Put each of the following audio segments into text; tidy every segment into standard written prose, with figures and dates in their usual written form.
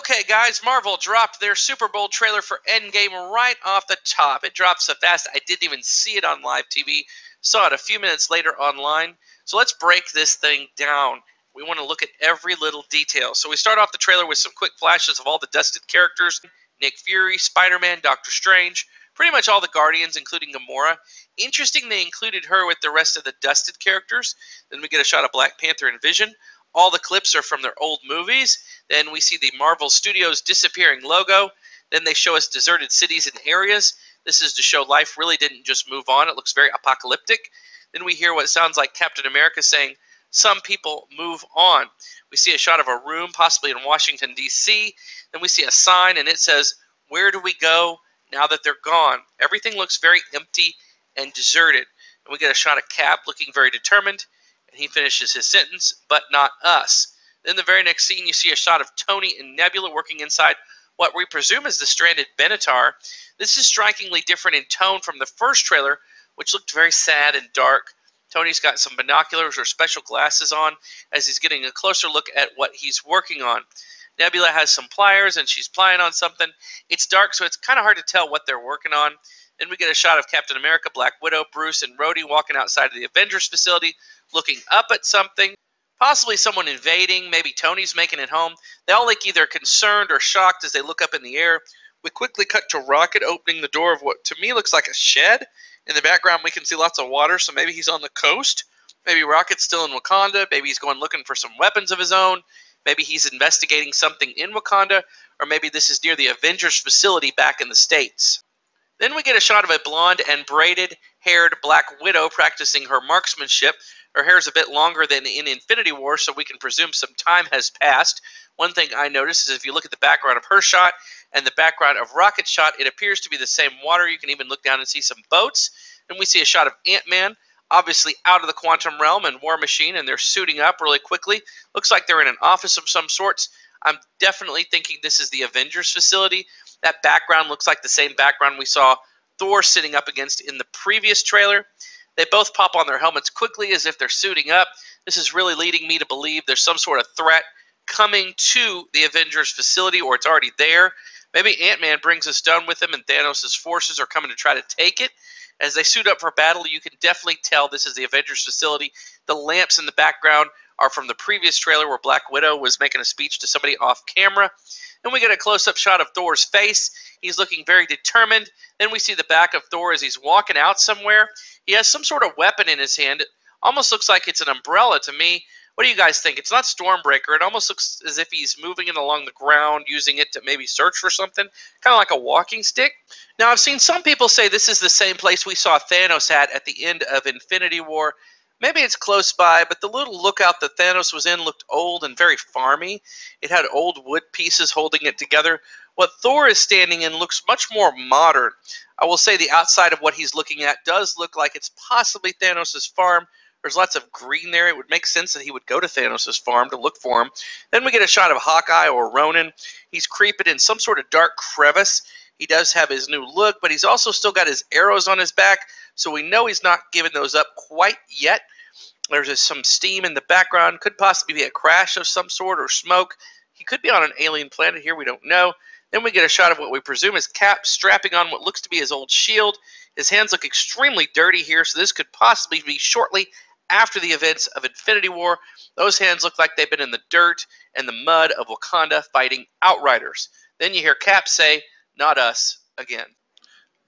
Okay, guys, Marvel dropped their Super Bowl trailer for Endgame right off the top. It dropped so fast I didn't even see it on live TV. Saw it a few minutes later online. So let's break this thing down. We want to look at every little detail. So we start off the trailer with some quick flashes of all the dusted characters. Nick Fury, Spider-Man, Doctor Strange, pretty much all the Guardians, including Gamora. Interesting they included her with the rest of the dusted characters. Then we get a shot of Black Panther and Vision. All the clips are from their old movies. Then we see the Marvel Studios disappearing logo. Then they show us deserted cities and areas. This is to show life really didn't just move on. It looks very apocalyptic. Then we hear what sounds like Captain America saying, "Some people move on." We see a shot of a room, possibly in Washington, D.C. Then we see a sign, and it says, "Where do we go now that they're gone?" Everything looks very empty and deserted. And we get a shot of Cap looking very determined. And he finishes his sentence, "But not us." Then the very next scene, you see a shot of Tony and Nebula working inside what we presume is the stranded Benatar. This is strikingly different in tone from the first trailer, which looked very sad and dark. Tony's got some binoculars or special glasses on as he's getting a closer look at what he's working on. Nebula has some pliers and she's plying on something. It's dark, so it's kind of hard to tell what they're working on. Then we get a shot of Captain America, Black Widow, Bruce, and Rhodey walking outside of the Avengers facility, looking up at something. Possibly someone invading, maybe Tony's making it home. They all look either concerned or shocked as they look up in the air. We quickly cut to Rocket opening the door of what to me looks like a shed. In the background we can see lots of water, so maybe he's on the coast. Maybe Rocket's still in Wakanda. Maybe he's going looking for some weapons of his own. Maybe he's investigating something in Wakanda. Or maybe this is near the Avengers facility back in the States. Then we get a shot of a blonde and braided-haired Black Widow practicing her marksmanship. Her hair is a bit longer than in Infinity War, so we can presume some time has passed. One thing I noticed is if you look at the background of her shot and the background of Rocket's shot, it appears to be the same water. You can even look down and see some boats. And we see a shot of Ant-Man, obviously out of the quantum realm, and War Machine, and they're suiting up really quickly. Looks like they're in an office of some sorts. I'm definitely thinking this is the Avengers facility. That background looks like the same background we saw Thor sitting up against in the previous trailer. They both pop on their helmets quickly as if they're suiting up. This is really leading me to believe there's some sort of threat coming to the Avengers facility, or it's already there. Maybe Ant-Man brings us down with him and Thanos' forces are coming to try to take it. As they suit up for battle, you can definitely tell this is the Avengers facility. The lamps in the background are from the previous trailer where Black Widow was making a speech to somebody off camera. Then we get a close-up shot of Thor's face. He's looking very determined. Then we see the back of Thor as he's walking out somewhere. He has some sort of weapon in his hand. It almost looks like it's an umbrella to me. What do you guys think? It's not Stormbreaker. It almost looks as if he's moving it along the ground, using it to maybe search for something, kind of like a walking stick. Now, I've seen some people say this is the same place we saw Thanos at the end of Infinity War. Maybe it's close by, but the little lookout that Thanos was in looked old and very farmy. It had old wood pieces holding it together. What Thor is standing in looks much more modern. I will say the outside of what he's looking at does look like it's possibly Thanos' farm. There's lots of green there. It would make sense that he would go to Thanos' farm to look for him. Then we get a shot of Hawkeye or Ronan. He's creeping in some sort of dark crevice. He does have his new look, but he's also still got his arrows on his back, so we know he's not giving those up quite yet. There's just some steam in the background. Could possibly be a crash of some sort or smoke. He could be on an alien planet here. We don't know. Then we get a shot of what we presume is Cap strapping on what looks to be his old shield. His hands look extremely dirty here, so this could possibly be shortly after the events of Infinity War. Those hands look like they've been in the dirt and the mud of Wakanda fighting Outriders. Then you hear Cap say, "Not us," again.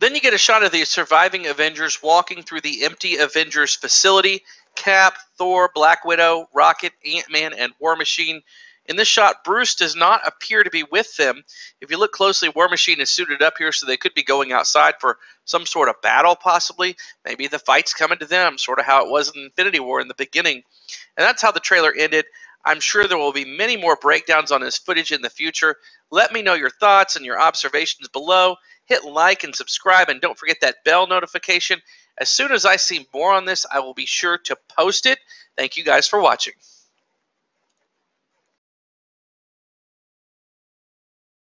Then you get a shot of the surviving Avengers walking through the empty Avengers facility. Cap, Thor, Black Widow, Rocket, Ant-Man, and War Machine. In this shot, Bruce does not appear to be with them. If you look closely, War Machine is suited up here, so they could be going outside for some sort of battle, possibly. Maybe the fight's coming to them, sort of how it was in Infinity War in the beginning. And that's how the trailer ended. I'm sure there will be many more breakdowns on this footage in the future. Let me know your thoughts and your observations below. Hit like and subscribe, and don't forget that bell notification. As soon as I see more on this, I will be sure to post it. Thank you guys for watching.